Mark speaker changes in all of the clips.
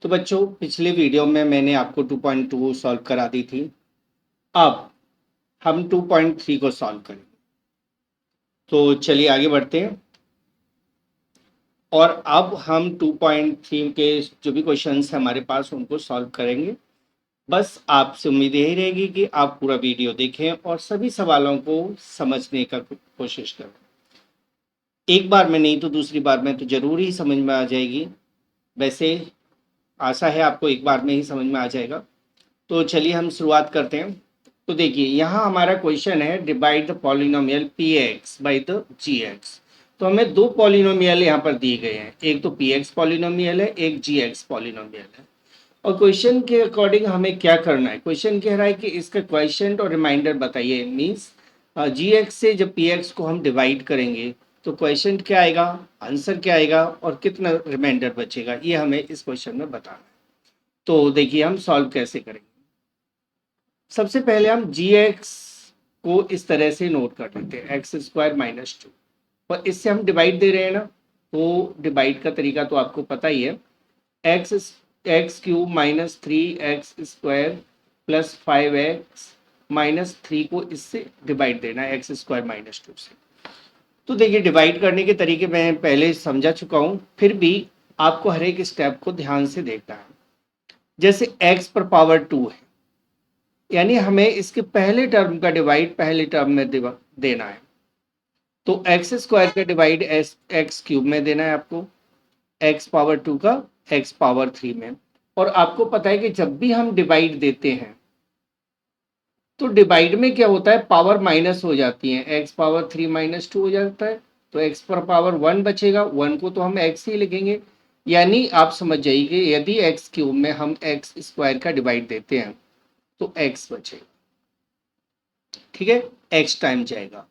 Speaker 1: तो बच्चों पिछले वीडियो में मैंने आपको 2.2 सॉल्व करा दी थी। अब हम 2.3 को सॉल्व करेंगे। तो चलिए आगे बढ़ते हैं और अब हम 2.3 के जो भी क्वेश्चंस हैं हमारे पास उनको सॉल्व करेंगे। बस आपसे उम्मीद यही रहेगी कि आप पूरा वीडियो देखें और सभी सवालों को समझने का कोशिश करें। एक बार में नहीं तो दूसरी बार में तो जरूर ही समझ में आ जाएगी। वैसे आशा है आपको एक बार में ही समझ में आ जाएगा। तो चलिए हम शुरुआत करते हैं। तो देखिए यहाँ हमारा क्वेश्चन है divide the polynomial p x by the g x. तो हमें दो पॉलिनोमियल यहाँ पर दिए गए हैं, एक तो पी एक्स पॉलिनोमियल है, एक जी एक्स पॉलिनोमियल है। और क्वेश्चन के अकॉर्डिंग हमें क्या करना है, क्वेश्चन कह रहा है कि इसका क्वेश्चन और रिमाइंडर बताइए। मीन्स जी एक्स से जब पी एक्स को हम डिवाइड करेंगे तो क्वेश्चन क्या आएगा, आंसर क्या आएगा और कितना रिमाइंडर बचेगा, ये हमें इस क्वेश्चन में बताना है। तो देखिए हम सॉल्व कैसे करेंगे। सबसे पहले हम जी एक्स को इस तरह से नोट कर लेते हैं, एक्स स्क्वायर माइनस 2, और इससे हम डिवाइड दे रहे हैं ना, तो डिवाइड का तरीका तो आपको पता ही है। X cube minus 3x square plus 5x minus 3 को इससे डिवाइड देना है एक्स स्क्वायर माइनस 2 से। तो देखिए डिवाइड करने के तरीके मैं पहले समझा चुका हूँ, फिर भी आपको हर एक स्टेप को ध्यान से देखना है। जैसे x पर पावर 2 है, यानी हमें इसके पहले टर्म का डिवाइड पहले टर्म में देना है। तो एक्स स्क्वायर का डिवाइड एक्स क्यूब में देना है आपको, एक्स पावर 2 का एक्स पावर 3 में। और आपको पता है कि जब भी हम डिवाइड देते हैं तो डिवाइड में क्या होता है, पावर माइनस हो जाती है, एक्स पावर 3 माइनस 2 हो जाता है। तो एक्स पर पावर 1 बचेगा, 1 को तो हम एक्स ही लिखेंगे। यानी आप समझ जाइए यदि एक्स क्यूब में हम एक्स स्क्वायर का डिवाइड देते हैं तो एक्स बचेगा, ठीक है, एक्स टाइम जाएगा।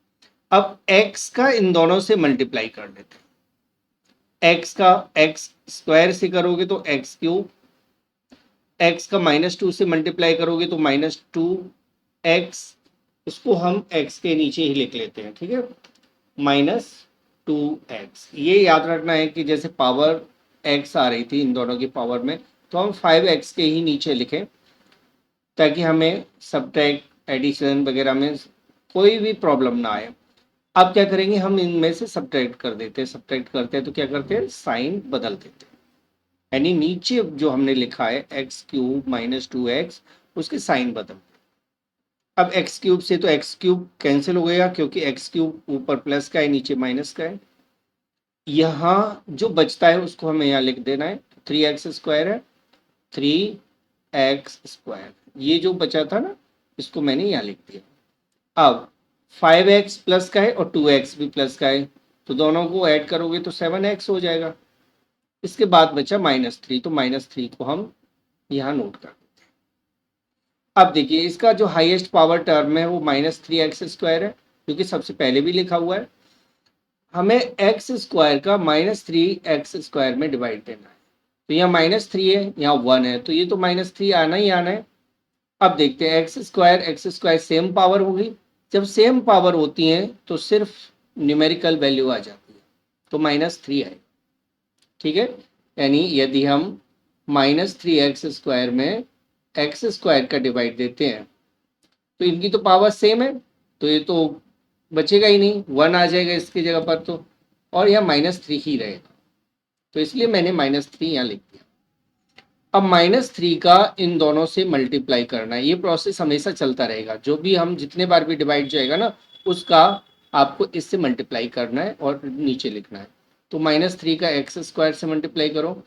Speaker 1: अब x का इन दोनों से मल्टीप्लाई कर लेते हैं। x का एक्स स्क्वायर से करोगे तो एक्स क्यूब, x का -2 से मल्टीप्लाई करोगे तो -2x, उसको हम x के नीचे ही लिख लेते हैं, ठीक है, -2x। ये याद रखना है कि जैसे पावर x आ रही थी इन दोनों की पावर में, तो हम 5x के ही नीचे लिखें ताकि हमें सब्ट्रैक्ट एडिशन वगैरह में कोई भी प्रॉब्लम ना आए। अब क्या करेंगे, हम इनमें से सब्ट्रैक्ट कर देते हैं, सब्ट्रैक्ट करते हैं तो क्या करते हैं, साइन बदल देते हैं। यानी नीचे जो हमने लिखा है एक्स क्यूब -2x, उसके साइन बदल। अब एक्स क्यूब से तो एक्स क्यूब कैंसिल हो गया क्योंकि एक्स क्यूब ऊपर प्लस का है नीचे माइनस का है। यहाँ जो बचता है उसको हमें यहाँ लिख देना है, 3x स्क्वायर है, 3x स्क्वायर, ये जो बचा था ना इसको मैंने यहाँ लिख दिया। अब 5x प्लस का है और 2x भी प्लस का है, तो दोनों को ऐड करोगे तो 7x हो जाएगा। इसके बाद बचा -3, तो -3 को हम यहाँ नोट कर देते हैं। अब देखिए इसका जो हाईएस्ट पावर टर्म है वो -3x स्क्वायर है, क्योंकि सबसे पहले भी लिखा हुआ है। हमें एक्स स्क्वायर का -3x स्क्वायर में डिवाइड देना है, तो यहाँ -3 है, यहाँ 1 है, तो ये तो -3 आना ही आना है। अब देखते हैं एक्स स्क्वायर सेम पावर होगी, जब सेम पावर होती है तो सिर्फ न्यूमेरिकल वैल्यू आ जाती है, तो -3 आएगा, ठीक है। यानी यदि हम -3x स्क्वायर में एक्स स्क्वायर का डिवाइड देते हैं तो इनकी तो पावर सेम है, तो ये तो बचेगा ही नहीं, 1 आ जाएगा इसकी जगह पर, तो और यहाँ -3 ही रहेगा, तो इसलिए मैंने -3 यहाँ लिख दिया। अब -3 का इन दोनों से मल्टीप्लाई करना है, ये प्रोसेस हमेशा चलता रहेगा, जो भी हम जितने बार भी डिवाइड जाएगा ना उसका आपको इससे मल्टीप्लाई करना है और नीचे लिखना है। तो -3 का एक्स स्क्वायर से मल्टीप्लाई करो,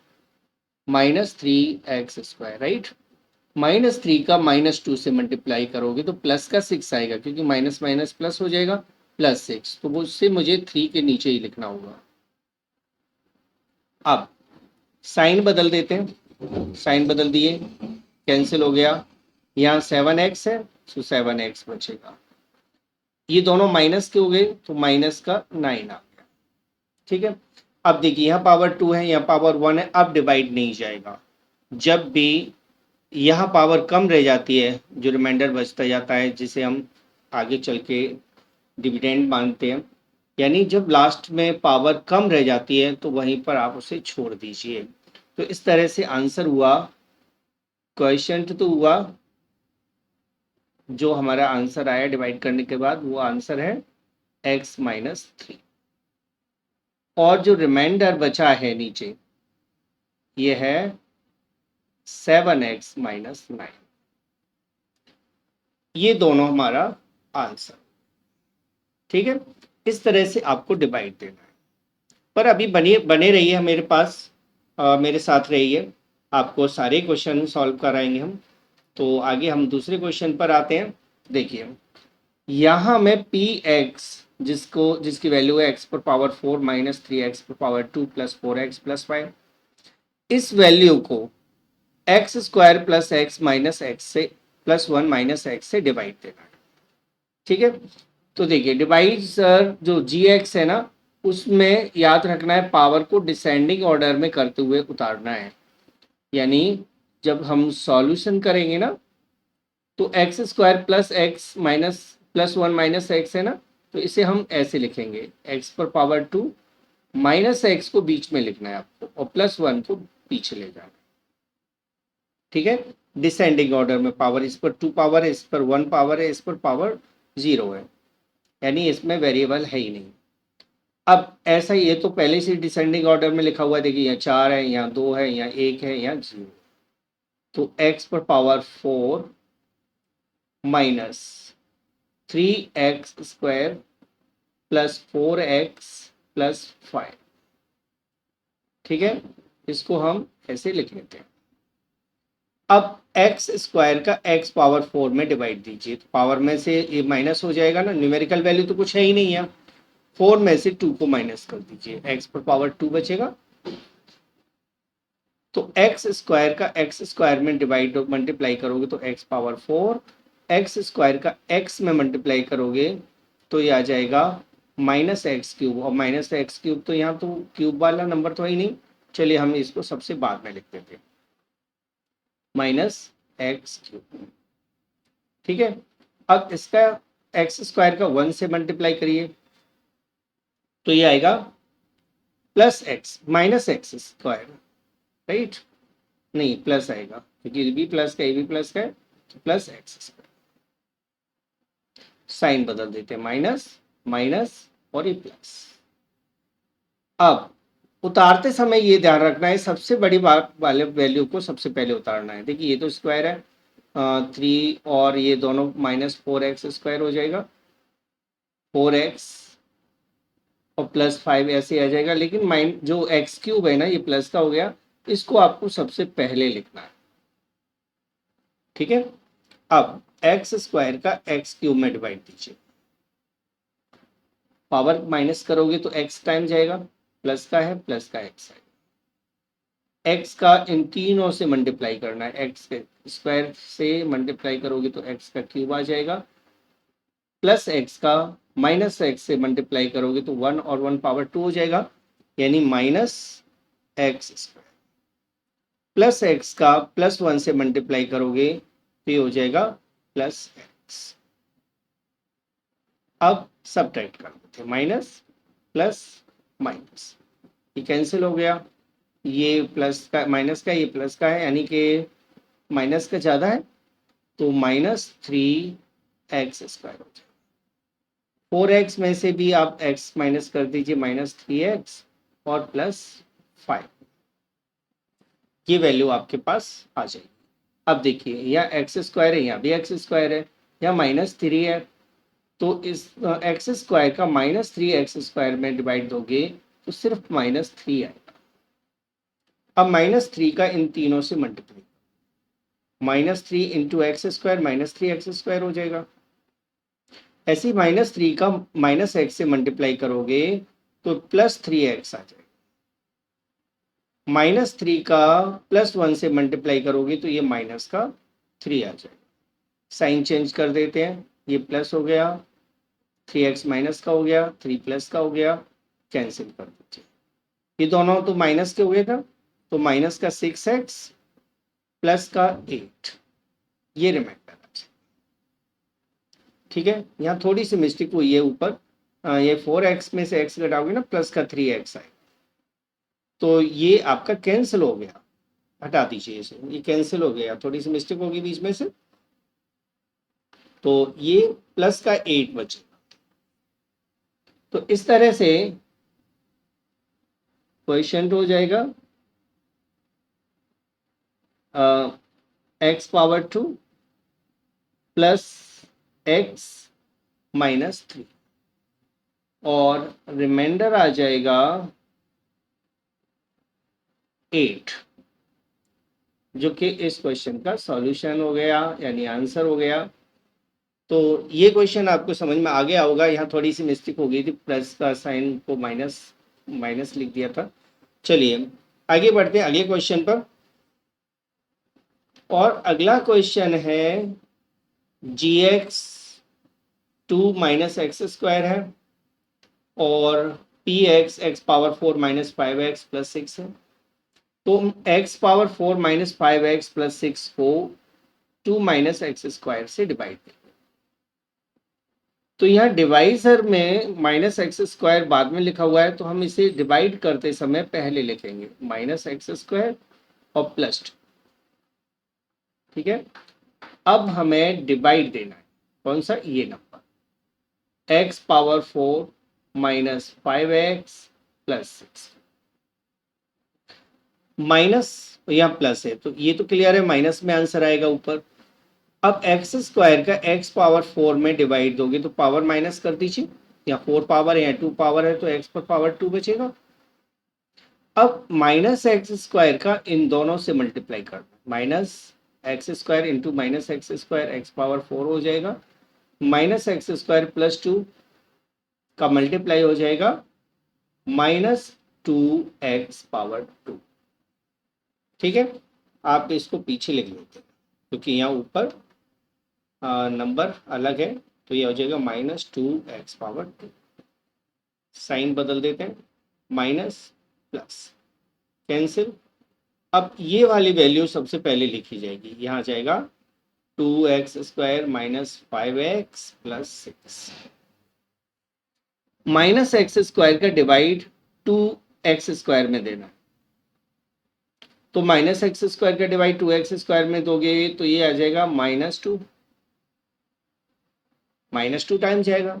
Speaker 1: -3x स्क्वायर, राइट। -3 का -2 से मल्टीप्लाई करोगे तो प्लस का 6 आएगा, क्योंकि माइनस माइनस प्लस हो जाएगा, +6, तो उससे मुझे 3 के नीचे ही लिखना होगा। अब साइन बदल देते हैं, साइन बदल दिए, कैंसिल हो गया, यहाँ 7x है तो 7x बचेगा, ये दोनों माइनस के हो गए तो माइनस का 9 आ गया, ठीक है। अब देखिए यहाँ पावर 2 है, यहाँ पावर 1 है, अब डिवाइड नहीं जाएगा। जब भी यहाँ पावर कम रह जाती है, जो रिमाइंडर बचता जाता है जिसे हम आगे चल के डिविडेंड मानते हैं, यानी जब लास्ट में पावर कम रह जाती है तो वहीं पर आप उसे छोड़ दीजिए। तो इस तरह से आंसर हुआ, क्वेश्चन तो हुआ, जो हमारा आंसर आया डिवाइड करने के बाद वो आंसर है x-3। और जो रिमाइंडर बचा है नीचे ये है 7x-9। ये दोनों हमारा आंसर, ठीक है। इस तरह से आपको डिवाइड देना है। पर अभी बने रहिए मेरे पास, मेरे साथ रहिए, आपको सारे क्वेश्चन सॉल्व कराएंगे हम। तो आगे हम दूसरे क्वेश्चन पर आते हैं। देखिए यहाँ मैं पी एक्स, जिसकी वैल्यू है x पर पावर 4 माइनस 3x पर पावर 2 प्लस 4x प्लस 5, इस वैल्यू को x square plus x minus x से प्लस 1 माइनस एक्स से डिवाइड देना है, ठीक है। तो देखिए डिवाइड सर, जो जी एक्स है ना, उसमें याद रखना है पावर को डिसेंडिंग ऑर्डर में करते हुए उतारना है। यानी जब हम सॉल्यूशन करेंगे ना, तो x square plus x minus plus 1 minus x है ना, तो इसे हम ऐसे लिखेंगे, एक्स पर पावर 2 माइनस एक्स को बीच में लिखना है आपको और प्लस 1 को पीछे ले जाना, ठीक है। डिसेंडिंग ऑर्डर में पावर, इस पर 2 पावर है, इस पर 1 पावर है, इस पर पावर 0 है, यानी इसमें वेरिएबल है ही नहीं। अब ऐसा ही, ये तो पहले से डिसेंडिंग ऑर्डर में लिखा हुआ है, देखिए यहाँ 4 है, यहाँ 2 है, यहाँ 1 है, यहाँ 0। तो x पर power 4 minus 3x square plus 4x plus 5, ठीक है। इसको हम ऐसे लिख लेते हैं। अब x स्क्वायर का x पावर 4 में डिवाइड दीजिए, तो पावर में से ये माइनस हो जाएगा ना, न्यूमेरिकल वैल्यू तो कुछ है ही नहीं है। 4 में से 2 को माइनस कर दीजिए, x पर पावर 2 बचेगा। तो एक्स स्क्वायर का एक्स स्क्वायर में डिवाइड मल्टीप्लाई करोगे तो एक्स पावर 4, एक्स स्क्वायर का एक्स में मल्टीप्लाई करोगे तो ये आ जाएगा माइनस एक्स क्यूब, और माइनस एक्स क्यूब तो यहाँ तो क्यूब वाला नंबर तो है ही नहीं, चलिए हम इसको सबसे बाद में लिख देते हैं, माइनस एक्स क्यूब, ठीक है। अब इसका एक्स स्क्वायर का 1 से मल्टीप्लाई करिए तो ये आएगा plus x minus x square, right, नहीं प्लस आएगा क्योंकि ये भी प्लस का, ये भी प्लस का है, तो प्लस एक्स स्क्वायर। साइन बदल देते हैं, माइनस माइनस और ये प्लस। अब उतारते समय ये ध्यान रखना है, सबसे बड़ी बात वाले वैल्यू को सबसे पहले उतारना है। देखिए ये तो स्क्वायर है 3, और ये दोनों माइनस 4x स्क्वायर हो जाएगा, 4x और प्लस 5 ऐसे आ जाएगा, लेकिन जो एक्स क्यूब है ना, ये प्लस का हो गया, इसको आपको सबसे पहले लिखना है, ठीक है। अब एक्स स्क्वायर का एक्स क्यूब में डिवाइड दीजिए, पावर माइनस करोगे तो एक्स टाइम जाएगा, प्लस का है प्लस का एक्स है, एक्स का इन तीनों से मल्टीप्लाई करना है, एक्स के स्क्वायर से मल्टीप्लाई करोगे तो एक्स का क्यूब आ जाएगा, प्लस एक्स का माइनस एक्स से मल्टीप्लाई करोगे तो 1 और 1 पावर 2 हो जाएगा, यानी minus x square, plus x का प्लस 1 से मल्टीप्लाई करोगे तो ये हो जाएगा प्लस एक्स। अब सब्ट्रैक्ट कर देते हैं, माइनस प्लस माइनस, ये कैंसिल हो गया, ये प्लस का माइनस का, ये प्लस का है, यानी कि माइनस का ज़्यादा है, तो माइनस 3x स्क्वायर हो जाएगा। 4x में से भी आप x माइनस कर दीजिए, माइनस 3x और प्लस 5, ये वैल्यू आपके पास आ जाएगी। अब देखिए यहाँ एक्स स्क्वायर है, यहाँ भी एक्स स्क्वायर है, यहाँ माइनस 3 है, तो इस एक्स स्क्वायर का माइनस 3x स्क्वायर में डिवाइड दोगे तो सिर्फ माइनस 3 आएगा। अब माइनस 3 का इन तीनों से multiply, minus 3 into x square minus 3x square हो जाएगा। ऐसे ही माइनस 3 का माइनस एक्स से मल्टीप्लाई करोगे तो प्लस 3x आ जाएगा, माइनस 3 का प्लस 1 से मल्टीप्लाई करोगे तो ये माइनस का 3 आ जाएगा। साइन चेंज कर देते हैं, ये प्लस हो गया, 3x माइनस का हो गया, 3 प्लस का हो गया, कैंसिल कर दीजिए, ये दोनों तो माइनस के हो गए था, तो माइनस का 6x प्लस का 8, ये रिमाइंडर आ जाए, ठीक है। यहाँ थोड़ी सी मिस्टेक हुई है ऊपर, ये 4x में से x घटाओगे ना, प्लस का 3x आए, तो ये आपका कैंसिल हो गया, हटा दीजिए इसे, ये कैंसिल हो गया, थोड़ी सी मिस्टेक होगी बीच में से, तो ये प्लस का 8 बचे। तो इस तरह से क्वेश्चन हो जाएगा x power 2 plus x minus 3 और रिमाइंडर आ जाएगा 8, जो कि इस क्वेश्चन का सॉल्यूशन हो गया, यानी आंसर हो गया। तो ये क्वेश्चन आपको समझ में आ गया होगा। यहाँ थोड़ी सी मिस्टेक हो गई थी, प्लस का साइन को माइनस माइनस लिख दिया था। चलिए आगे बढ़ते हैं अगले क्वेश्चन पर। और अगला क्वेश्चन है जी एक्स 2 माइनस एक्स स्क्वायर है और P x x power 4 minus 5x plus 6 है। तो x power 4 minus 5x plus 6 को 2 माइनस एक्स स्क्वायर से डिवाइड करें। तो यहाँ डिवाइजर में माइनस एक्स स्क्वायर बाद में लिखा हुआ है, तो हम इसे डिवाइड करते समय पहले लिखेंगे माइनस एक्स स्क्वायर और प्लस 2। ठीक है, अब हमें डिवाइड देना है कौन सा, ये number x power 4 minus 5x plus 6 minus, यहाँ प्लस है तो ये तो क्लियर है, माइनस में आंसर आएगा ऊपर। अब एक्स स्क्वायर का एक्स पावर 4 में डिवाइड दोगे तो पावर माइनस कर दीजिए, यहाँ 4 पावर है, यहाँ 2 पावर है, तो एक्स पर पावर 2 बचेगा। अब माइनस एक्स स्क्वायर का इन दोनों से मल्टीप्लाई कर दो, minus x square into minus x square x power 4 हो जाएगा, माइनस एक्स स्क्वायर प्लस 2 का मल्टीप्लाई हो जाएगा माइनस 2x पावर 2। ठीक है, आप इसको पीछे लिख लेते हैं क्योंकि यहाँ ऊपर नंबर अलग है, तो ये हो जाएगा माइनस 2x पावर 2। साइन बदल देते हैं, माइनस प्लस कैंसिल। अब ये वाली वैल्यू सबसे पहले लिखी जाएगी, यहाँ आ जाएगा 2x square minus 5x plus 6। Minus x square का डिवाइड 2x स्क्वायर में देना है, तो माइनस एक्स स्क्वायर का डिवाइड 2x स्क्वायर में दोगे तो ये आ जाएगा माइनस टू टाइम्स जाएगा,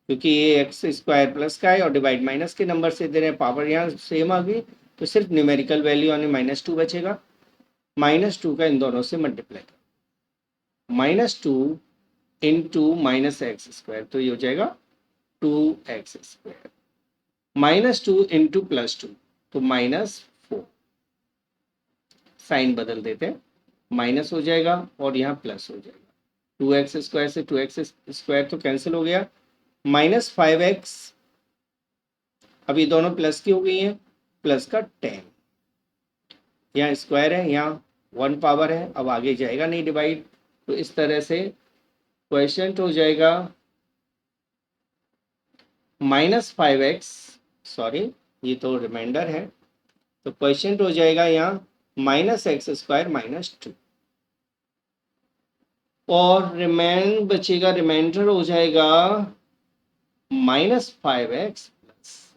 Speaker 1: क्योंकि ये एक्स स्क्वायर प्लस का है और डिवाइड माइनस के नंबर से दे रहे हैं, पावर यहाँ सेम आ गई, तो सिर्फ न्यूमेरिकल वैल्यू यानी -2 बचेगा। -2 का इन दोनों से मल्टीप्लाई कर, -2 इंटू माइनस एक्स स्क्वायर, तो ये हो जाएगा 2x स्क्वायर, -2 इंटू +2 तो -4। साइन बदल देते हैं, माइनस हो जाएगा और यहाँ प्लस हो जाएगा, 2x स्क्वायर से 2x स्क्वायर तो कैंसिल हो गया, -5x, अभी दोनों प्लस की हो गई हैं, प्लस का 10, यहाँ स्क्वायर है, यहाँ 1 पावर है, अब आगे जाएगा नहीं डिवाइड, तो इस तरह से क्वेश्चन हो जाएगा -5x, सॉरी ये तो रिमाइंडर है, तो क्वेश्चन हो जाएगा यहाँ -x स्क्वायर -2 और रिमाइंड बचेगा, रिमाइंडर हो जाएगा -5x प्लस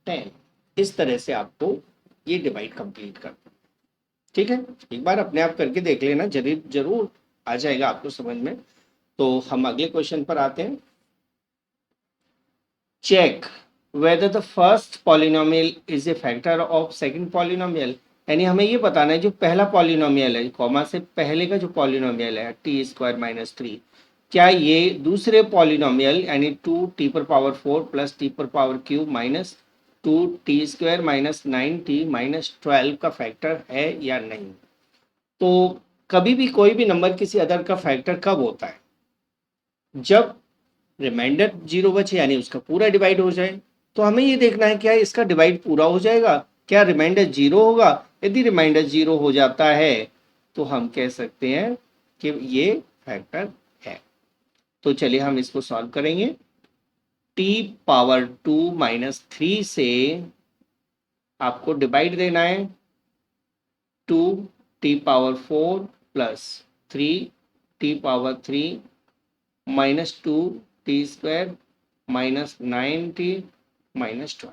Speaker 1: 10। इस तरह से आपको ये डिवाइड कंप्लीट करना। ठीक है, एक बार अपने आप करके देख लेना, जरूर आ जाएगा आपको समझ में। तो हम अगले क्वेश्चन पर आते हैं। Check whether the first polynomial is a factor of second polynomial, यानी हमें ये बताना है जो पहला पॉलिनोमियल है, कॉमा से पहले का जो पॉलिनोमियल है t² - 3, क्या ये दूसरे पॉलिनोमियल यानी 2t⁴ plus t³ minus 2t² - 9t - 12 का फैक्टर है या नहीं। तो कभी भी कोई भी नंबर किसी अदर का फैक्टर कब होता है, जब रिमाइंडर 0 बचे यानी उसका पूरा डिवाइड हो जाए। तो हमें ये देखना है क्या इसका डिवाइड पूरा हो जाएगा, क्या रिमाइंडर 0 होगा। यदि रिमाइंडर 0 हो जाता है तो हम कह सकते हैं कि ये फैक्टर है। तो चलिए हम इसको सॉल्व करेंगे। t⁻2 - 3 से आपको डिवाइड देना है 2t⁴ plus 3t⁻3 -2t² - 9t - 12।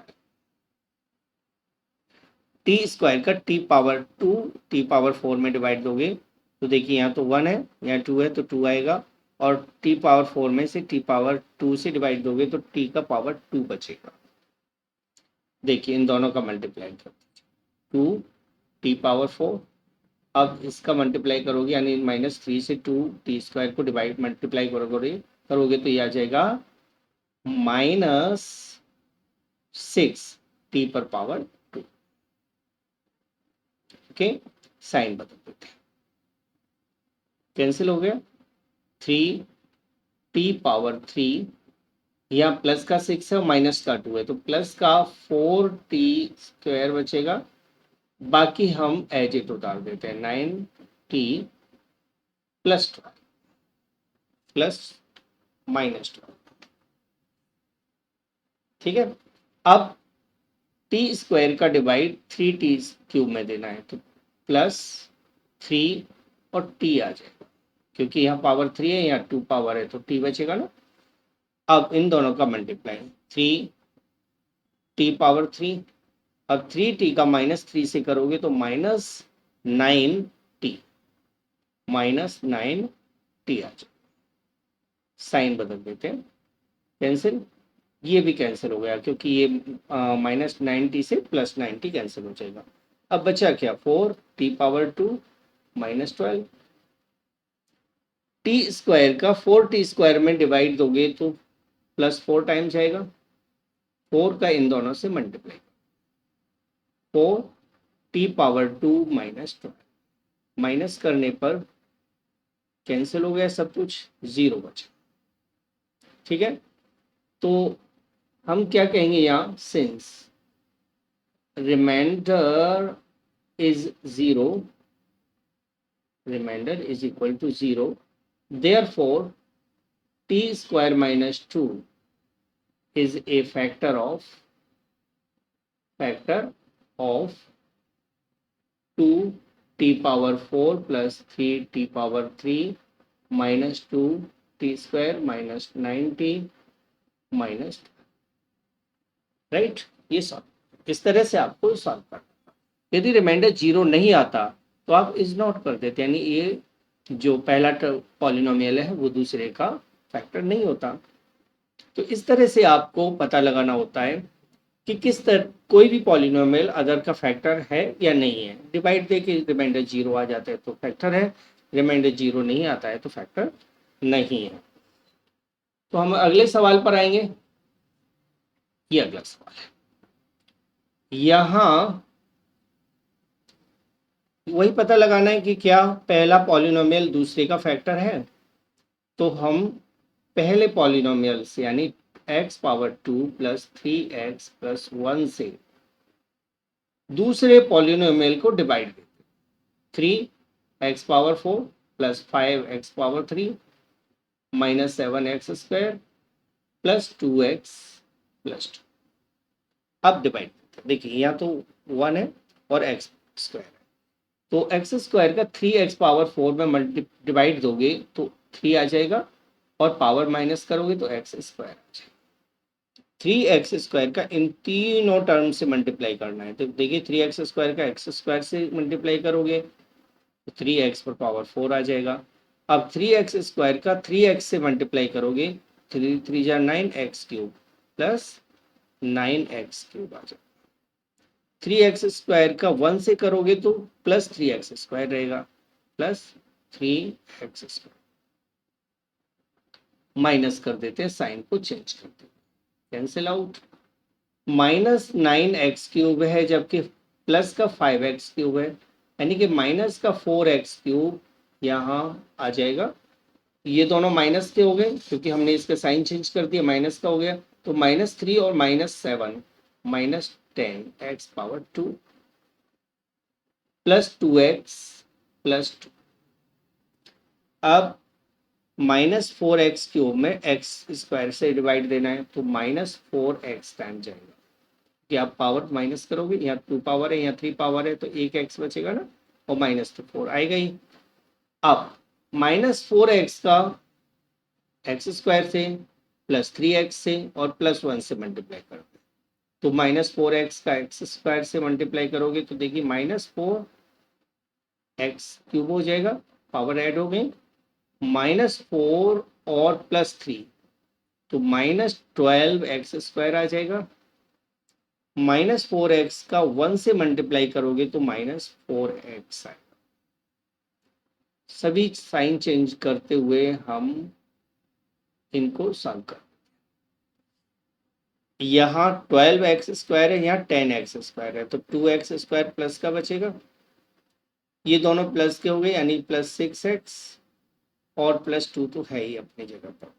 Speaker 1: T square का टी पावर 2 टी पावर 4 में डिवाइड दोगे तो देखिए यहाँ तो 1 है, यहाँ 2 है तो 2 आएगा, और टी पावर 4 में से टी पावर 2 से डिवाइड दोगे तो टी का पावर 2 बचेगा। देखिए इन दोनों का मल्टीप्लाई कर 2 टी पावर 4, अब इसका मल्टीप्लाई करोगे यानी -3 से 2 टी स्क्वायर को डिवाइड मल्टीप्लाई करोगे तो ये आ जाएगा -6 टी पर पावर 2। ओके, साइन बदल देते हैं, कैंसिल हो गया। 3 टी पावर 3, यहाँ प्लस का 6 है माइनस का 2 है तो प्लस का 4 टी स्क्वायर बचेगा, बाकी हम एज इट उतार देते हैं 9 टी प्लस 12 प्लस -12। ठीक है, अब टी स्क्वायर का डिवाइड 3t क्यूब में देना है तो +3 और टी आ जाएगा, क्योंकि यहाँ पावर 3 है यहाँ 2 पावर है तो टी बचेगा ना। अब इन दोनों का मल्टीप्लाई 3 टी पावर 3, अब 3t का -3 से करोगे तो -9t -9t आ जाए, साइन बदल देते हैं, कैंसिल, ये भी कैंसिल हो गया क्योंकि ये -9t से +9t कैंसिल हो जाएगा। अब बचा क्या 4 टी पावर 2 -12, टी स्क्वायर का 4t स्क्वायर में डिवाइड दोगे तो +4 टाइम्स जाएगा, 4 का इन दोनों से मल्टीप्लाई 4 टी पावर 2 -12, माइनस करने पर कैंसिल हो गया सब कुछ, 0 बचा। ठीक है, तो हम क्या कहेंगे यहाँ, since reminder is 0, remainder is equal to 0, therefore t square minus 2 is a factor of 2 t power 4 plus 3 t power 3 minus 2 t square minus 9t minus, right. ये सॉल्व, इस तरह से आपको सॉल्व करना। यदि रिमाइंडर 0 नहीं आता तो आप इज नॉट कर देते, यानी ये जो पहला पॉलिनोमियल है वो दूसरे का फैक्टर नहीं होता। तो इस तरह से आपको पता लगाना होता है कि किस तरह कोई भी पॉलिनोमियल अदर का फैक्टर है या नहीं है। डिवाइड दे के रिमाइंडर 0 आ जाता है तो फैक्टर है, रिमाइंडर 0 नहीं आता है तो फैक्टर नहीं है। तो हम अगले सवाल पर आएंगे। ये अगला सवाल है, यहाँ वही पता लगाना है कि क्या पहला पॉलिनोमियल दूसरे का फैक्टर है। तो हम पहले पॉलिनोमियल से यानी x power 2 plus 3x plus 1 से दूसरे पॉलिनोमियल को डिवाइड देते, 3x power 4 plus 5x power 3 minus 7x square plus 2x plus 2। अब डिवाइड देते, देखिए यहाँ तो 1 है और x स्क्वायर है तो एक्स स्क्वायर का 3x पावर 4 में डिवाइड दोगे तो 3 आ जाएगा, और पावर माइनस करोगे तो एक्स स्क्वायर आ जाएगा। 3x स्क्वायर का इन तीनों टर्म से मल्टीप्लाई करना है तो देखिए 3x स्क्वायर का एक्स स्क्वायर से मल्टीप्लाई करोगे तो 3x पर पावर 4 आ जाएगा। अब 3x स्क्वायर का 3x से मल्टीप्लाई करोगे 3 3 जा 9x cube plus 9x cube आ जाएगा। 3x स्क्वायर का 1 से करोगे तो प्लस 3x स्क्वायर रहेगा, प्लस 3x स्क्वायर, माइनस कर देते हैं, साइन को चेंज कर देते हैं, कैंसिल आउट। -9x क्यूब है जबकि प्लस का 5x क्यूब है, यानी कि माइनस का 4x क्यूब यहाँ आ जाएगा। ये दोनों माइनस के हो गए क्योंकि हमने इसका साइन चेंज कर दिया, माइनस का हो गया तो -3 और -7 -10x power 2 plus 2x plus 2। अब -4x क्यूब में x स्क्वायर से डिवाइड देना है तो -4x टाइम जाएगा कि आप पावर माइनस करोगे, यहाँ 2 पावर है यहाँ 3 पावर है तो एक x बचेगा ना, और -4 आएगा ही। अब -4x का x स्क्वायर से प्लस 3x से और +1 से मल्टीप्लाई करते हैं तो -4x का एक्स स्क्वायर से मल्टीप्लाई करोगे तो देखिए -4x³ हो जाएगा, पावर ऐड हो गई, -4 और +3 तो -12x² आ जाएगा। -4x का 1 से मल्टीप्लाई करोगे तो -4x आएगा। सभी साइन चेंज करते हुए हम इनको सॉल्व कर, यहाँ 12x² है, यहाँ 10x² है, तो 2x² प्लस का बचेगा, ये दोनों प्लस के हो गए यानी +6x और +2 तो है ही अपनी जगह पर।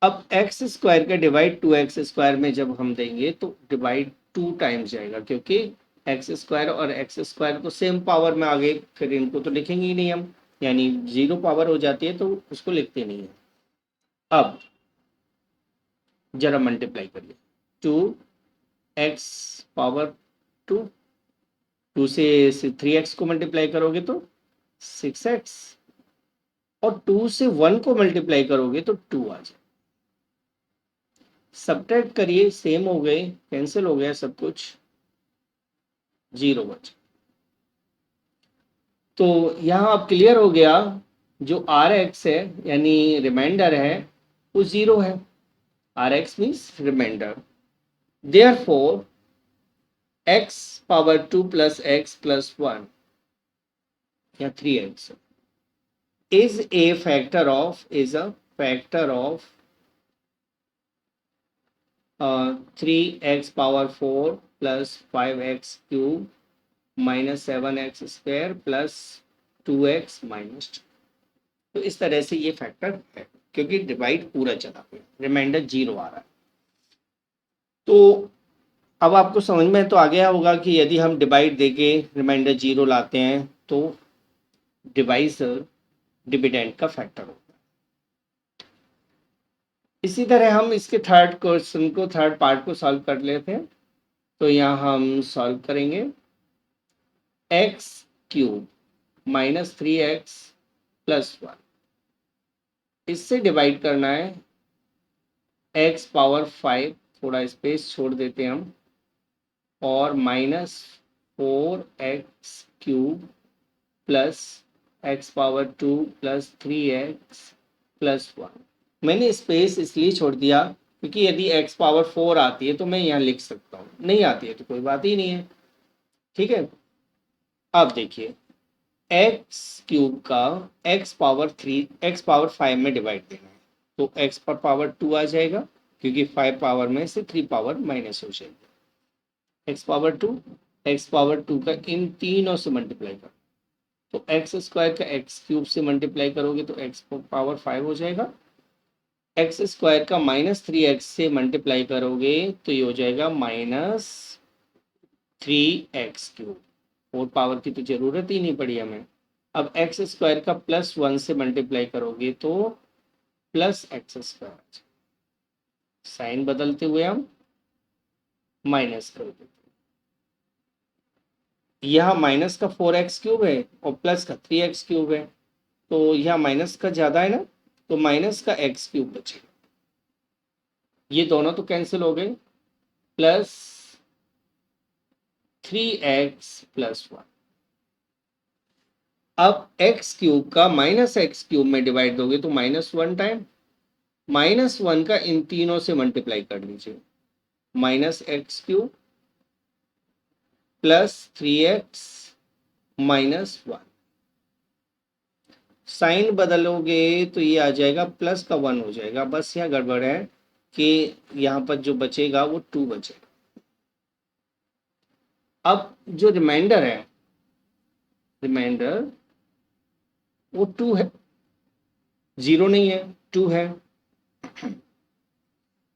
Speaker 1: अब x² का डिवाइड 2x² में जब हम देंगे तो डिवाइड 2 टाइम्स जाएगा, क्योंकि x² और x² तो सेम पावर में आ गए, फिर इनको तो लिखेंगे ही नहीं हम, यानी 0 पावर हो जाती है तो उसको लिखते नहीं है। अब जरा मल्टीप्लाई करिए, 2x⁻², 2 से 3x को मल्टीप्लाई करोगे तो 6x, और 2 से 1 को मल्टीप्लाई करोगे तो 2 आ जाए। सब्ट्रैक्ट करिए, सेम हो गए, कैंसिल हो गया सब कुछ, 0 बचे। तो यहाँ अब क्लियर हो गया, जो Rx है यानी रिमाइंडर है वो 0 है। Rx means remainder, therefore x⁻² + x + 1 या 3x is a factor of 3x⁻4 + 5x³ -7x² + 2x -2। तो इस तरह से ये फैक्टर है, क्योंकि डिवाइड पूरा चला गया, रिमाइंडर 0 आ रहा है। तो अब आपको समझ में तो आ गया होगा कि यदि हम डिवाइड देके रिमाइंडर 0 लाते हैं तो डिवाइजर डिविडेंड का फैक्टर होता है। इसी तरह हम इसके थर्ड पार्ट को सॉल्व कर लेते हैं। तो यहाँ हम सॉल्व करेंगे, x³ -3x + 1, इससे डिवाइड करना है x⁻5, थोड़ा स्पेस छोड़ देते हैं हम, और -4x³ + x⁻2 + 3x + 1। मैंने स्पेस इसलिए छोड़ दिया क्योंकि यदि x⁻4 आती है तो मैं यहाँ लिख सकता हूँ, नहीं आती है तो कोई बात ही नहीं है। ठीक है, अब देखिए x³ का x⁻5 में डिवाइड देना है, तो x⁻2 आ जाएगा, क्योंकि 5 पावर में से 3 पावर माइनस हो जाएगी। x⁻2 का इन तीनों से मल्टीप्लाई कर, तो x² का x³ से मल्टीप्लाई करोगे तो x⁻5 हो जाएगा, x² का -3x से मल्टीप्लाई करोगे तो ये हो जाएगा -3x³। 4 पावर की तो जरूरत ही नहीं पड़ी हमें। अब x² का +1 से मल्टीप्लाई करोगे तो +x², साइन बदलते हुए हम माइनस कर देते, यहाँ माइनस का 4x³ है और प्लस का 3x³ है, तो यहाँ माइनस का ज्यादा है ना, तो माइनस का x³ बचेगा, ये दोनों तो कैंसिल हो गए, +3x + 1। अब x³ का -x³ में डिवाइड दोगे तो -1 टाइम, -1 का इन तीनों से मल्टीप्लाई कर लीजिए, -x³ + 3x -1, साइन बदलोगे तो ये आ जाएगा प्लस का 1 हो जाएगा। बस यहाँ गड़बड़ है कि यहाँ पर जो बचेगा वो 2 बचेगा। अब जो रिमाइंडर है, रिमाइंडर वो 2 है, 0 नहीं है, 2 है।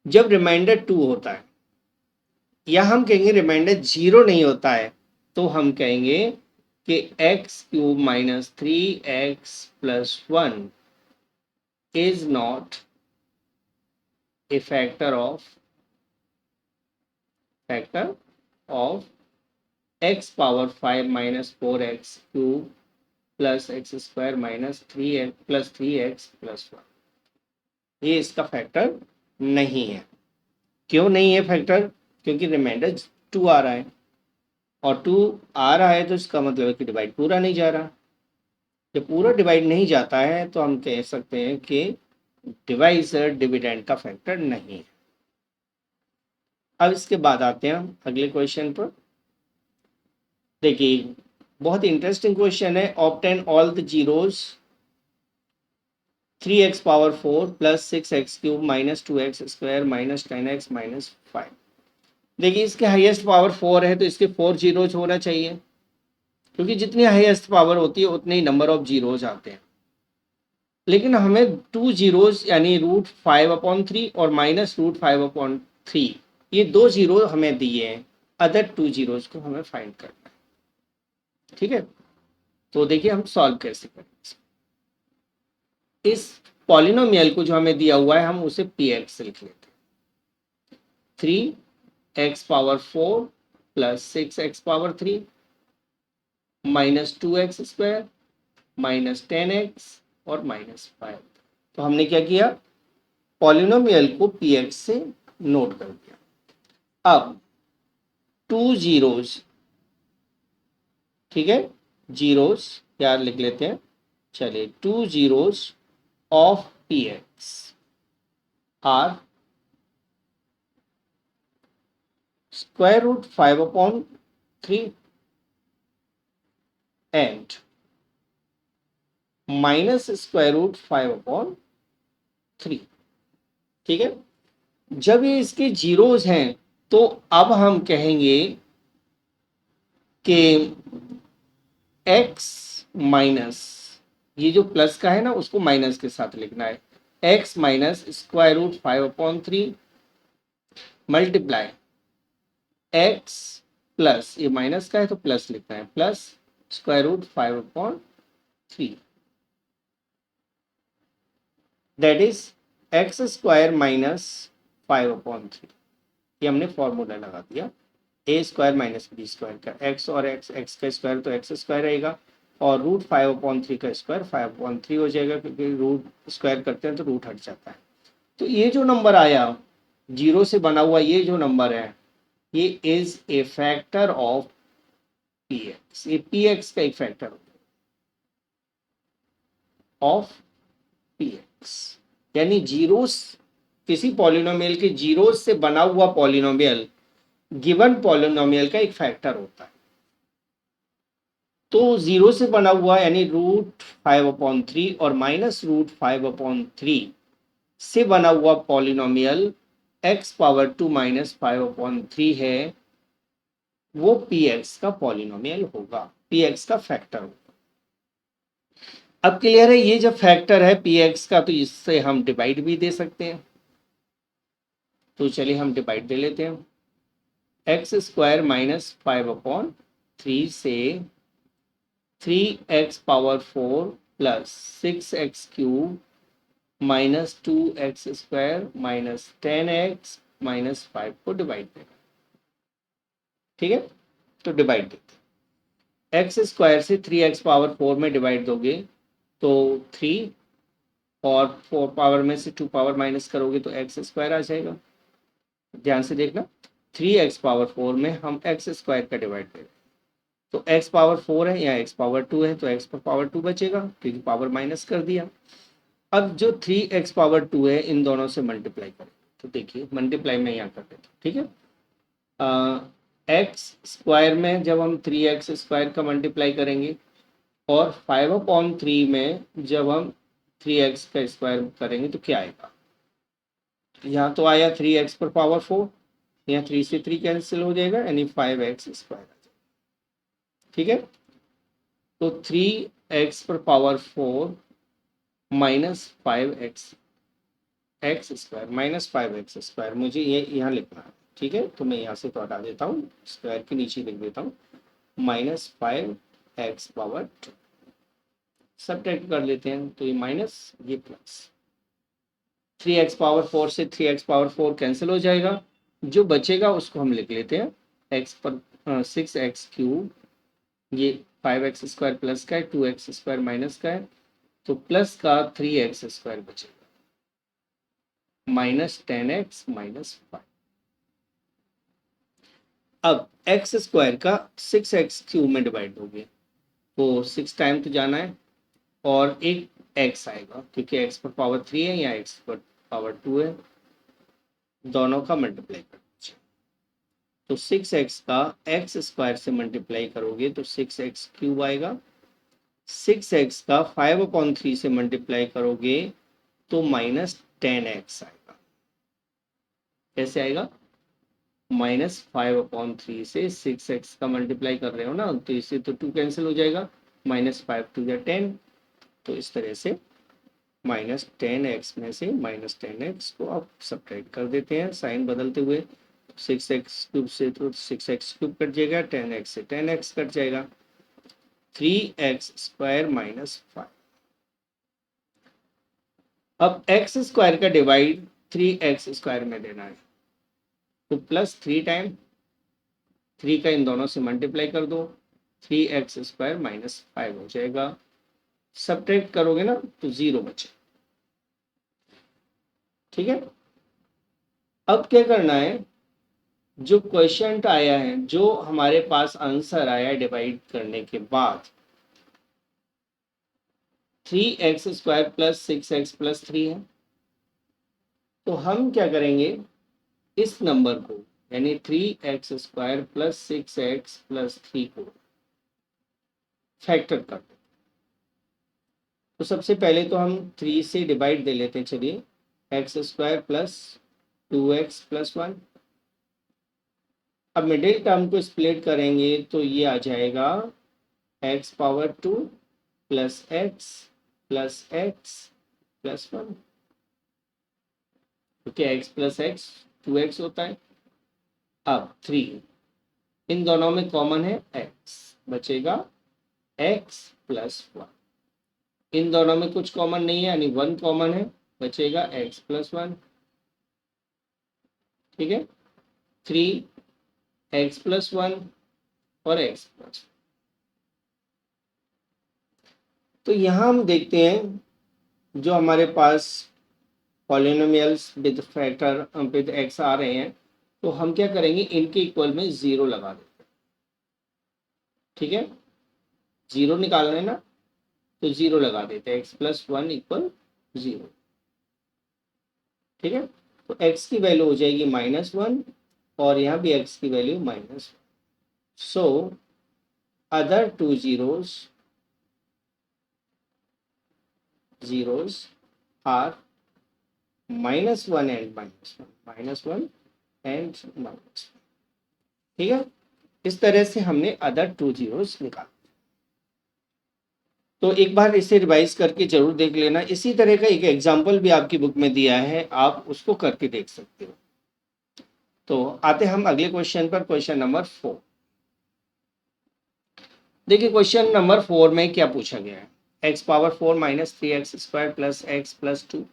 Speaker 1: जब रिमाइंडर 2 होता है या हम कहेंगे रिमाइंडर 0 नहीं होता है, तो हम कहेंगे कि x³ - 3x + 1 is not a factor of x⁻5 - 4x³ + x² - 3x + 3x + 1, ये इसका फैक्टर नहीं है। क्यों नहीं है फैक्टर? क्योंकि रिमाइंडर 2 आ रहा है, और 2 आ रहा है तो इसका मतलब है कि डिवाइड पूरा नहीं जा रहा। जब पूरा डिवाइड नहीं जाता है तो हम कह सकते हैं कि डिवाइजर डिविडेंड का फैक्टर नहीं है। अब इसके बाद आते हैं हम अगले क्वेश्चन पर। देखिए, बहुत इंटरेस्टिंग क्वेश्चन है। Obtain all the zeros 3x power 4 plus 6x cube minus 2x square minus 10x minus 5। देखिए, इसके हाईएस्ट पावर 4 है तो इसके 4 जीरोज होना चाहिए, क्योंकि जितनी हाईएस्ट पावर होती है उतने ही नंबर ऑफ जीरोज आते हैं। लेकिन हमें 2 जीरोज यानी √5/3 और -√5/3, ये 2 जीरो हमें दिए हैं। अदर 2 जीरोज को हमें फाइंड करना है। ठीक है, तो देखिए हम सॉल्व कैसे करेंगे। इस पॉलिनोमियल को जो हमें दिया हुआ है हम उसे px से लिख लेते हैं। 3x power 4 plus 6x power 3 minus 2x square minus 10x और माइनस 5। तो हमने क्या किया, पॉलिनोमियल को px से नोट कर दिया। अब 2 जीरोज, ठीक है, जीरोज क्या लिख लेते हैं, चलिए 2 zeros of px are √5/3 and -√5/3। ठीक है, जब ये इसके जीरोज हैं तो अब हम कहेंगे कि x माइनस, ये जो प्लस का है ना उसको माइनस के साथ लिखना है, x minus √5/3 multiply x plus, ये माइनस का है तो प्लस लिखना है, plus √5/3, that is x square minus 5/3। ये हमने फॉर्मूला लगा दिया, ए स्क्वायर माइनस बी स्क्वायर का, एक्स और एक्स का स्क्वायर तो एक्स स्क्वायर रहेगा, और √5/3 का स्क्वायर 5/3 हो जाएगा, क्योंकि रूट स्क्वायर करते हैं तो रूट हट जाता है। तो ये जो नंबर आया जीरो से बना हुआ, ये जो नंबर है ये is a factor of px। ये px का एक फैक्टर ऑफ px, यानी जीरोस, किसी पॉलिनोमियल के जीरोस से बना हुआ पॉलिनोमियल गिवन पॉलिनोमियल का एक फैक्टर होता है। तो जीरो से बना हुआ यानी √5/3 और -√5/3 से बना हुआ पॉलिनोमियल x पावर 2 -5/3 है, वो px का पॉलिनोमियल होगा, px का फैक्टर होगा। अब क्लियर है, ये जब फैक्टर है px का तो इससे हम डिवाइड भी दे सकते हैं। तो चलिए हम डिवाइड दे लेते हैं, x स्क्वायर -5/3 से 3x power 4 plus 6x cube minus 2x square minus 10x minus 5 को डिवाइड देना। ठीक है, तो डिवाइड देते, x स्क्वायर से 3x पावर 4 में डिवाइड दोगे तो 3, और 4 पावर में से 2 पावर माइनस करोगे तो x स्क्वायर आ जाएगा। ध्यान से देखना, 3x पावर 4 में हम x स्क्वायर का डिवाइड दे रहे हैं, तो x पावर 4 है या x पावर 2 है तो x पावर 2 बचेगा, क्योंकि पावर माइनस कर दिया। अब जो 3x पावर 2 है इन दोनों से मल्टीप्लाई करें, तो देखिए मल्टीप्लाई में यहाँ कर देता हूँ। ठीक है, एक्स स्क्वायर में जब हम 3x स्क्वायर का मल्टीप्लाई करेंगे, और 5/3 में जब हम 3x का स्क्वायर करेंगे तो क्या आएगा, यहाँ तो आया 3x पर पावर 4, यहाँ 3 से 3 कैंसिल हो जाएगा यानी 5x स्क्वायर। ठीक है, तो 3x पर power 4 minus 5x x square minus 5x square, मुझे ये यहाँ लिखना है। ठीक है, तो मैं यहाँ से तो हटा देता हूँ, स्क्वायर के नीचे लिख देता हूँ -5x पावर 2, सब्ट्रैक्ट कर लेते हैं तो ये माइनस ये प्लस, 3x पावर 4 से 3x पावर 4 कैंसिल हो जाएगा, जो बचेगा उसको हम लिख लेते हैं x पर 6x क्यूब, ये 5x स्क्वायर प्लस का है, 2x स्क्वायर माइनस का है, तो प्लस का 3x स्क्वायर बचेगा माइनस 10x माइनस 5। अब एक्स स्क्वायर का 6x³ में डिवाइड हो गया, तो 6 टाइम तो जाना है और एक x आएगा क्योंकि x पर पावर 3 है या x पर पावर 2 है, दोनों का मल्टीप्लाई कर दीजिए। तो 6x का एक्स स्क्वायर से मल्टीप्लाई करोगे तो 6x³ आएगा। 6x का 5/3 से मल्टीप्लाई करोगे तो -10x आएगा। कैसे आएगा? -5/3 से 6x का मल्टीप्लाई कर रहे हो ना, तो इससे तो 2 कैंसिल हो जाएगा, -5 2 या 10, तो इस तरह से -10x में से -10x को आप सब्ट्रैक्ट कर देते हैं साइन बदलते हुए। 6x³ से तो 6x³ कट जाएगा, 10x से 10x कट जाएगा, 3x² -5। अब x² का डिवाइड 3x² में देना है, तो +3 टाइम 3 का इन दोनों से मल्टीप्लाई कर दो, 3x² -5 हो जाएगा। सब्ट्रैक्ट करोगे ना तो 0 बचे। ठीक है, अब क्या करना है, जो क्वेश्चन आया है, जो हमारे पास आंसर आया डिवाइड करने के बाद 3x² + 6x + 3 है, तो हम क्या करेंगे, इस नंबर को यानी 3x² + 6x + 3 को फैक्टर कर दो। तो सबसे पहले तो हम 3 से डिवाइड दे लेते हैं, चलिए, x² + 2x + 1। अब मिडिल टर्म को स्प्लिट करेंगे तो ये आ जाएगा x⁻² + x + x + 1, क्योंकि x + x 2x होता है। अब 3 इन दोनों में कॉमन है, x बचेगा x + 1। इन दोनों में कुछ कॉमन नहीं है यानी 1 कॉमन है, बचेगा x + 1। ठीक है, 3x + 1 और x + 1। तो यहाँ हम देखते हैं जो हमारे पास polynomials with factor with x आ रहे हैं, तो हम क्या करेंगे, इनके इक्वल में 0 लगा देते हैं। ठीक है, 0 निकालना है ना, तो 0 लगा देते हैं, x + 1 = 0। ठीक है, तो x की वैल्यू हो जाएगी -1 और यहाँ भी x की value -1। So other two zeros are -1 and -1 and -1। ठीक है, इस तरह से हमने अदर टू zeros निकाला। तो एक बार इसे रिवाइज करके जरूर देख लेना। इसी तरह का एक एग्जाम्पल भी आपकी बुक में दिया है, आप उसको करके देख सकते हो। तो आते हम अगले क्वेश्चन पर, क्वेश्चन नंबर 4। देखिए क्वेश्चन नंबर 4 में क्या पूछा गया है, x⁻4 - 3x² + x + 2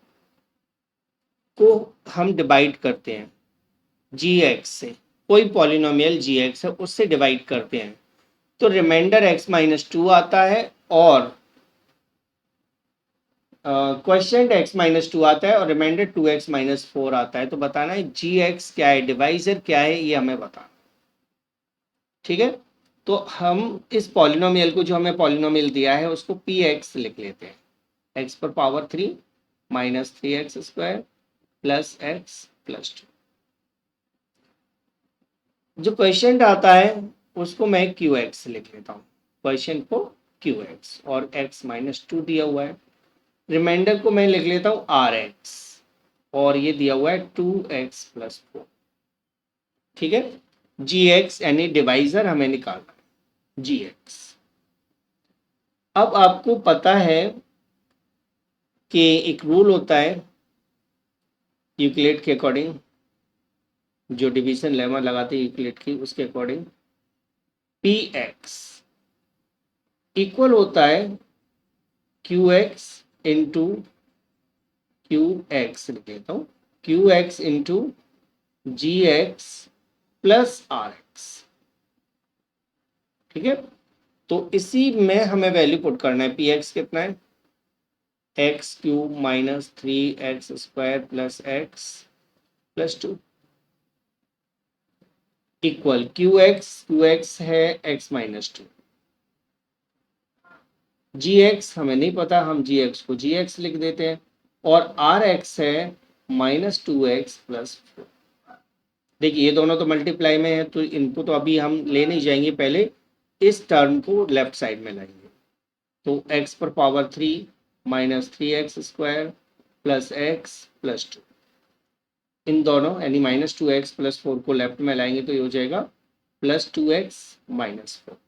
Speaker 1: को हम डिवाइड करते हैं gx से, कोई पॉलिनोमियल gx है उससे डिवाइड करते हैं, तो रिमाइंडर x - 2 आता है और क्वेश्चन x - 2 आता है और रिमाइंडर 2x - 4 आता है। तो बताना है gx क्या है, डिवाइजर क्या है, ये हमें बताना। ठीक है, तो हम इस पॉलिनोमियल को, जो हमें पॉलिनोमियल दिया है, उसको px लिख लेते हैं, x पर पावर 3 - 3x² + x + 2। जो क्वेश्चन आता है उसको मैं qx लिख लेता हूँ, क्वेश्चन को qx, और x - 2 दिया हुआ है। रिमाइंडर को मैं लिख लेता हूँ rx, और ये दिया हुआ है 2x + 4। ठीक है, gx यानी डिवाइजर हमें निकालना है, gx। अब आपको पता है कि एक रूल होता है यूक्लिड के अकॉर्डिंग, जो डिवीजन लेमा लगाते हैं यूक्लिड की, उसके अकॉर्डिंग px इक्वल होता है qx इंटू qx, लिख लेता हूँ, qx इंटू gx + rx। ठीक है, तो इसी में हमें वैल्यू पुट करना है। px कितना है, x³ - 3x² + x + 2 equal Q x है x minus to, ji x हमें नहीं पता, हम जी एक्स को जी एक्स लिख देते हैं, और आर एक्स है minus two x plus four. देखिए ये दोनों तो मल्टीप्लाई में है, तो इनको तो अभी हम ले नहीं जाएंगे, पहले इस टर्म को लेफ्ट साइड में लाएंगे। तो एक्स पर power three minus three x square plus x plus two, इन दोनों यानी minus two x plus four को लेफ्ट में लाएंगे तो ये हो जाएगा plus two x minus four.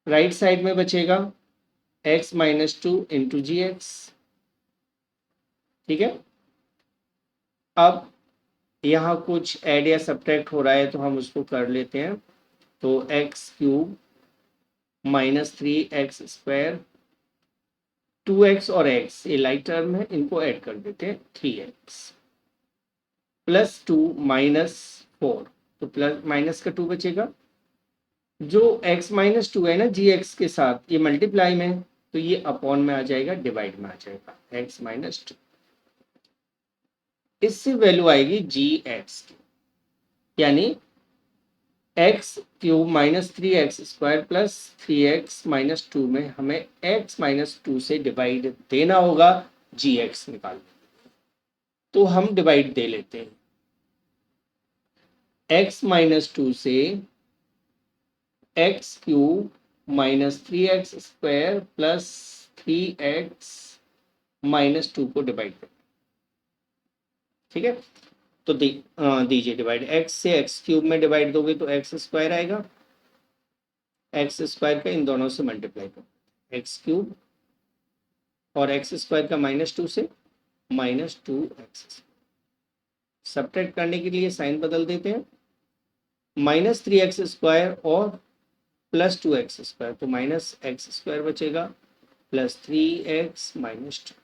Speaker 1: Right side में बचेगा x minus two into g x. ठीक है, अब यहाँ कुछ ऐड या सब्ट्रैक्ट हो रहा है तो हम उसको कर लेते हैं। तो x cube minus three x square, two x और एक्स ये लाइक टर्म है, इनको ऐड कर देते हैं, three x plus two minus four, तो प्लस माइनस का टू बचेगा। जो x माइनस टू है ना जी एक्स के साथ, ये मल्टीप्लाई में, तो ये अपॉन में आ जाएगा, डिवाइड में आ जाएगा x माइनस टू। इससे वैल्यू आएगी जी एक्स की, यानी x cube minus three x square plus three x minus to में हमें x माइनस टू से डिवाइड देना होगा जी एक्स निकालने। तो हम डिवाइड दे लेते हैं, x माइनस टू से x cube minus three x square plus three x minus to को डिवाइड कर। ठीक है, तो दीजिए डिवाइड, एक्स से एक्स क्यूब में डिवाइड दोगे तो एक्स स्क्वायर आएगा, एक्स स्क्वायर का इन दोनों से मल्टीप्लाई करो, एक्स क्यूब और एक्स स्क्वायर का माइनस टू से माइनस टू एक्स। सब्ट्रैक्ट करने के लिए साइन बदल देते हैं, माइनस थ्री एक्स स्क्वायर और प्लस टू एक्स स्क्वायर, तो माइनस एक्स स्क्वायर बचेगा plus three x minus to.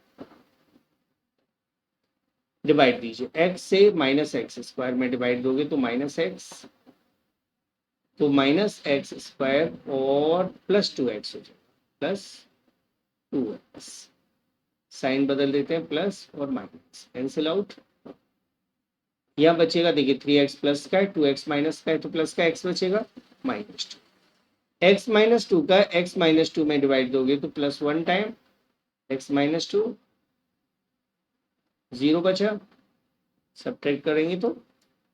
Speaker 1: Divide दीजिए, एक्स से माइनस एक्स स्क्वायर में डिवाइड दोगे तो माइनस एक्स, तो माइनस एक्स स्क्वायर और प्लस टू एक्स हो जाएगा प्लस टू एक्स। साइन बदल देते हैं, प्लस और माइनस कैंसिल आउट। यह बचेगा, देखिए थ्री एक्स प्लस का है, टू एक्स माइनस का है, तो प्लस का एक्स बचेगा minus two. X minus to का एक्स माइनस टू में डिवाइड दोगे तो plus one time x minus to, zero बचा, सब्ट्रैक्ट करेंगे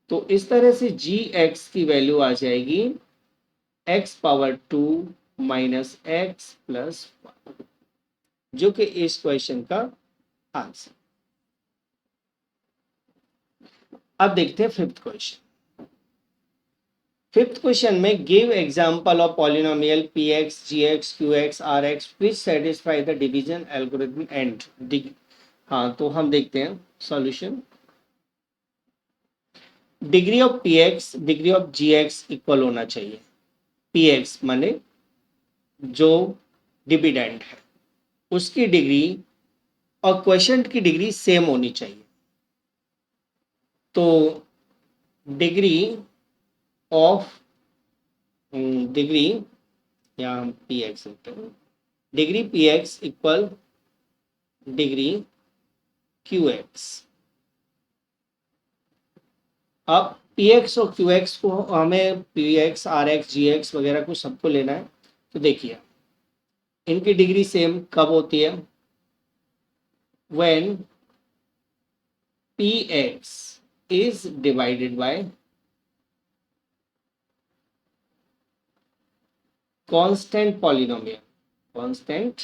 Speaker 1: तो इस तरह से जी एक्स की वैल्यू आ जाएगी x power two minus x plus one, जो कि इस क्वेश्चन का आंसर। अब देखते हैं फिफ्थ क्वेश्चन। फिफ्थ क्वेश्चन में give example of polynomial p x g x q x r x which satisfy the division algorithm and. हाँ, तो हम देखते हैं solution. Degree of p x degree of g x equal होना चाहिए, P x माने जो डिविडेंड है उसकी डिग्री और क्वेश्चन की डिग्री सेम होनी चाहिए। तो डिग्री ऑफ डिग्री, यहाँ हम पी एक्स लिखते हैं, degree p x equal degree q x. अब पी एक्स और क्यू एक्स को हमें p x r x g x वगैरह को सबको लेना है। तो देखिए इनकी डिग्री सेम कब होती है, when P x is divided by constant polynomial, constant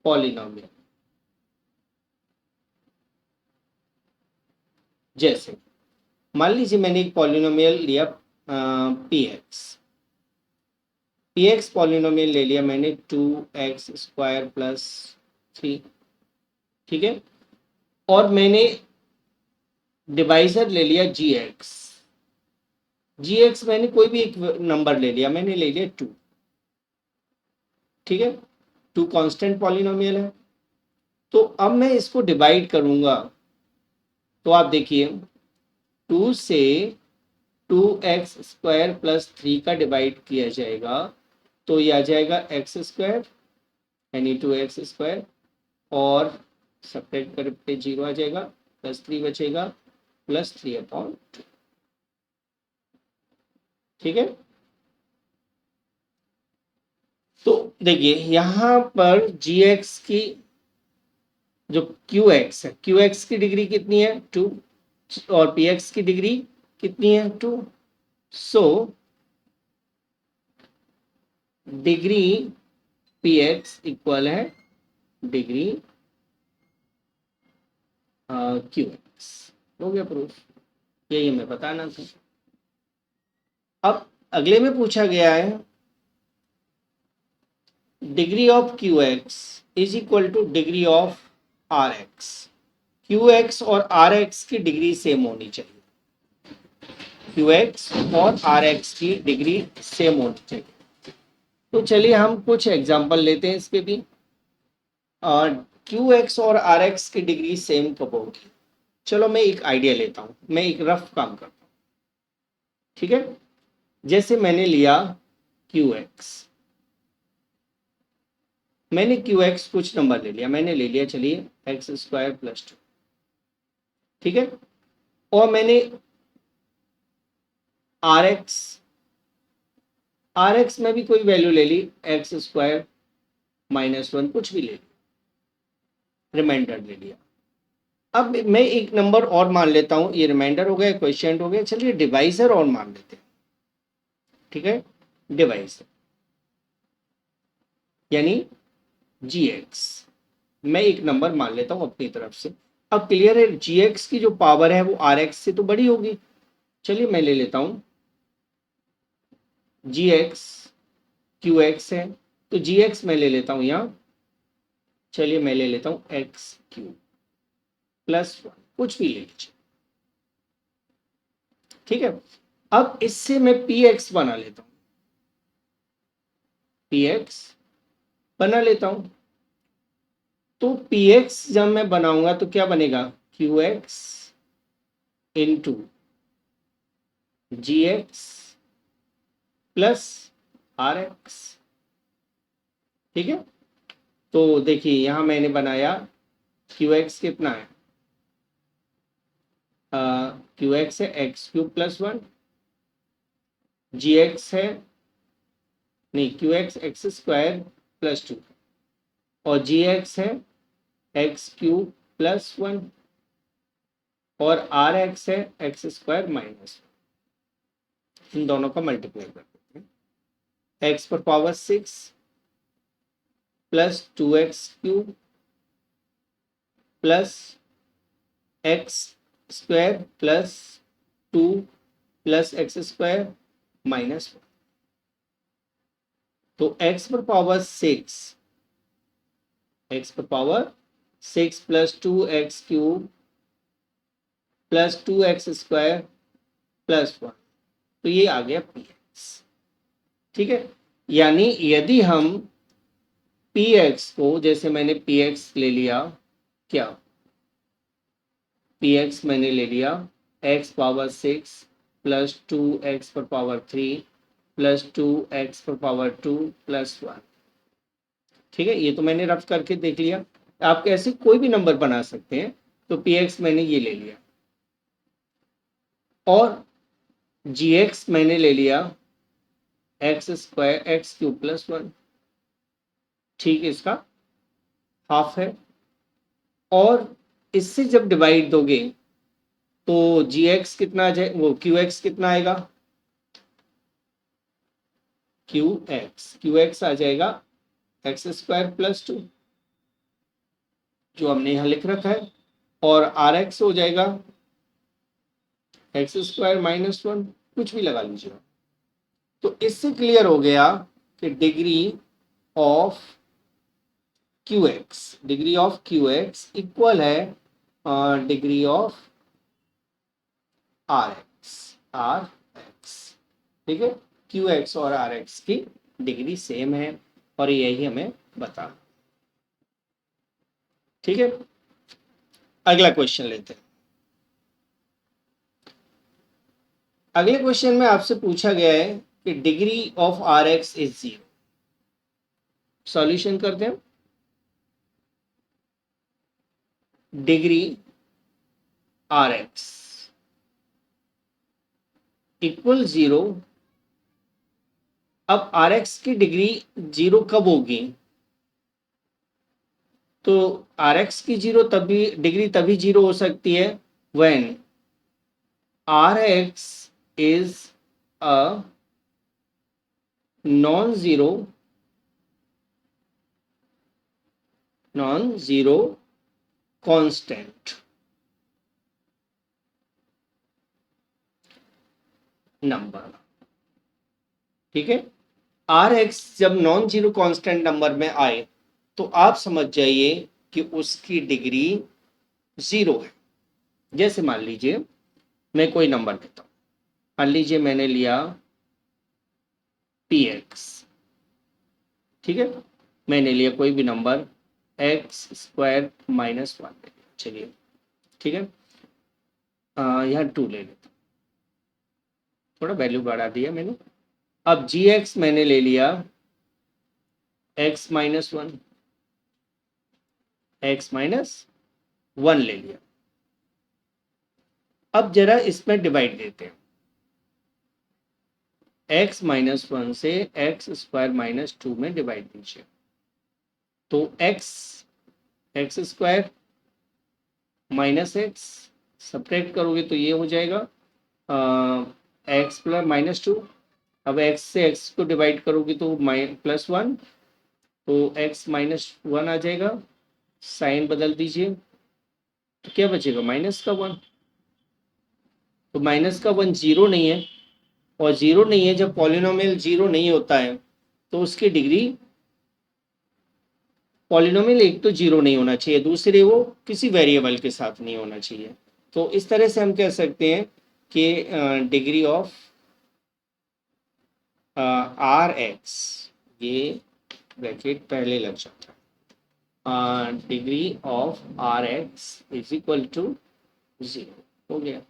Speaker 1: polynomial. जैसे मान लीजिए मैंने एक पॉलिनोमियल लिया पी एक्स पॉलिनोमियल ले लिया मैंने two x square plus three. ठीक है, और मैंने डिवाइजर ले लिया जी एक्स, जी एक्स मैंने कोई भी एक नंबर ले लिया, मैंने ले लिया टू। ठीक है, टू कांस्टेंट पॉलिनोमियल है, तो अब मैं इसको डिवाइड करूंगा, तो आप देखिए टू से two x square plus three का डिवाइड किया जाएगा तो ये आ जाएगा एक्स स्क्वायर यानी टू एक्स स्क्वायर, और सब्ट्रैक्ट करके जीरो आ जाएगा, प्लस थ्री बचेगा प्लस थ्री अपॉन टू। ठीक है। तो देखिए यहाँ पर जी एक्स की जो क्यू एक्स है, क्यू एक्स की डिग्री कितनी है 2 और पी एक्स की डिग्री कितनी है 2। So degree p x equal है डिग्री क्यू एक्स। हो गया प्रूफ, यही हमें बताना था। अब अगले में पूछा गया है degree of q x is equal to degree of are x. Q x और आर एक्स की डिग्री सेम होनी चाहिए, क्यू एक्स और आर एक्स की डिग्री सेम होनी चाहिए। तो चलिए हम कुछ एग्जांपल लेते हैं इसके भी। क्यू एक्स और आर एक्स की डिग्री सेम कब होगी? चलो मैं एक आइडिया लेता हूँ, मैं एक रफ काम करता हूँ, ठीक है। जैसे मैंने लिया क्यू एक्स, मैंने क्यू एक्स कुछ नंबर ले लिया, मैंने ले लिया चलिए एक्स स्क्वायर प्लस 2, ठीक है। और मैंने आर एक्स, आर एक्स में भी कोई वैल्यू ले ली, एक्स स्क्वायर माइनस 1 कुछ भी ले लिया, रिमाइंडर ले लिया। अब मैं एक नंबर और मान लेता हूं, ये रिमाइंडर हो गया, क्वेश्चन हो गया, चलिए डिवाइजर और मान लेते हैं, ठीक है। डिवाइजर यानी जी एक्स, मैं एक नंबर मान लेता हूं अपनी तरफ से। अब क्लियर है जी एक्स की जो पावर है वो आर एक्स से तो बड़ी होगी। चलिए मैं ले लेता हूं जी एक्स, क्यू एक्स है तो जी एक्स मैं ले लेता हूं यहां, चलिए मैं ले लेता हूं एक्स क्यू प्लस 1 कुछ भी ले लीजिए, ठीक है। अब इससे मैं पी एक्स बना लेता हूं, पी एक्स बना लेता हूं। तो पी एक्स जब मैं बनाऊंगा तो क्या बनेगा, q x into g x plus r x, ठीक है। तो देखिए यहां मैंने बनाया क्यू एक्स कितना है, क्यू एक्स है एक्स क्यूब प्लस 1, जी एक्स है नहीं Q x x square plus 2 और जी एक्स है एक्स क्यूब प्लस 1 और आर एक्स है एक्स स्क्वायर माइनस, इन दोनों का मल्टीप्लाई कर देते हैं, एक्स पर power 6 plus 2x cube plus x square plus 2 plus x square minus 1। तो x पर पावर 6, एक्स पर power 6 plus 2x cube plus 2x square plus 1, तो ये आ गया px, ठीक है। यानी यदि हम px को, जैसे मैंने px ले लिया, क्या px मैंने ले लिया x पावर 6 प्लस 2x पर पावर 3 प्लस 2x पर पावर 2 प्लस 1, ठीक है। ये तो मैंने रफ करके देख लिया, आप कैसे कोई भी नंबर बना सकते हैं। तो px मैंने ये ले लिया और gx मैंने ले लिया x square x cube plus 1, ठीक है, इसका हाफ है। और इससे जब डिवाइड दोगे तो जी एक्स कितना आ जाए, वो क्यू एक्स कितना आएगा, क्यू एक्स आ जाएगा एक्स स्क्वायर प्लस 2 जो हमने यहाँ लिख रखा है, और आर एक्स हो जाएगा एक्स स्क्वायर माइनस 1 कुछ भी लगा लीजिए। तो इससे क्लियर हो गया कि degree of q x, degree of q x equal है डिग्री ऑफ आर एक्स, ठीक है। क्यू एक्स और आर एक्स की डिग्री सेम है और यही हमें बता, ठीक है। अगला क्वेश्चन लेते हैं। अगले क्वेश्चन में आपसे पूछा गया है कि degree of are x is 0। Solution करते हैं। डिग्री आर एक्स इक्वल 0 अब आर एक्स की डिग्री जीरो कब होगी? तो आर एक्स की जीरो तभी डिग्री तभी जीरो हो सकती है when R x is a non zero constant number. ठीक है, आर एक्स जब नॉन जीरो कांस्टेंट नंबर में आए तो आप समझ जाइए कि उसकी डिग्री जीरो है। जैसे मान लीजिए मैं कोई नंबर लेता हूं, मान लीजिए मैंने लिया पी एक्स। ठीक है, मैंने लिया कोई भी number x square minus one. चलिए ठीक है, यहाँ टू ले लेता हूँ, थोड़ा वैल्यू बढ़ा दिया मैंने। अब जी एक्स मैंने ले लिया x minus one, x minus one ले लिया। अब जरा इसमें डिवाइड देते हैं, एक्स माइनस वन से एक्स स्क्वायर माइनस टू में डिवाइड दीजिए। तो x x square minus x subtract करोगे तो ये हो जाएगा एक्स प्लस माइनस टू। अब एक्स से एक्स को डिवाइड करोगे तो प्लस वन, तो एक्स माइनस वन आ जाएगा। साइन बदल दीजिए तो क्या बचेगा माइनस का वन। तो माइनस का वन जीरो नहीं है, और जीरो नहीं है जब पॉलिनोमियल जीरो नहीं होता है तो उसकी डिग्री, पॉलिनोमियल एक तो जीरो नहीं होना चाहिए, दूसरे वो किसी वेरिएबल के साथ नहीं होना चाहिए। तो इस तरह से हम कह सकते हैं कि डिग्री ऑफ आर एक्स, ये ब्रैकेट पहले लग जाता है, degree of are x is equal to zero हो गया।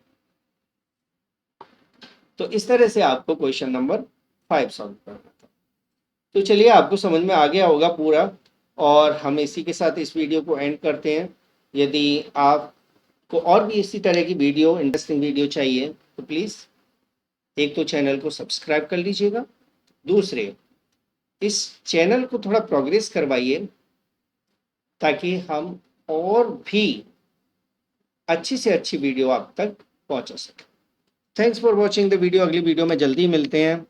Speaker 1: तो इस तरह से आपको क्वेश्चन नंबर 5 सॉल्व करना था। तो चलिए आपको समझ में आ गया होगा पूरा, और हम इसी के साथ इस वीडियो को एंड करते हैं। यदि आपको और भी इसी तरह की वीडियो, इंटरेस्टिंग वीडियो चाहिए तो प्लीज़ एक तो चैनल को सब्सक्राइब कर लीजिएगा, दूसरे इस चैनल को थोड़ा प्रोग्रेस करवाइए ताकि हम और भी अच्छी से अच्छी वीडियो आप तक पहुंचा सकें। Thanks for watching the video. अगली वीडियो में जल्दी मिलते हैं।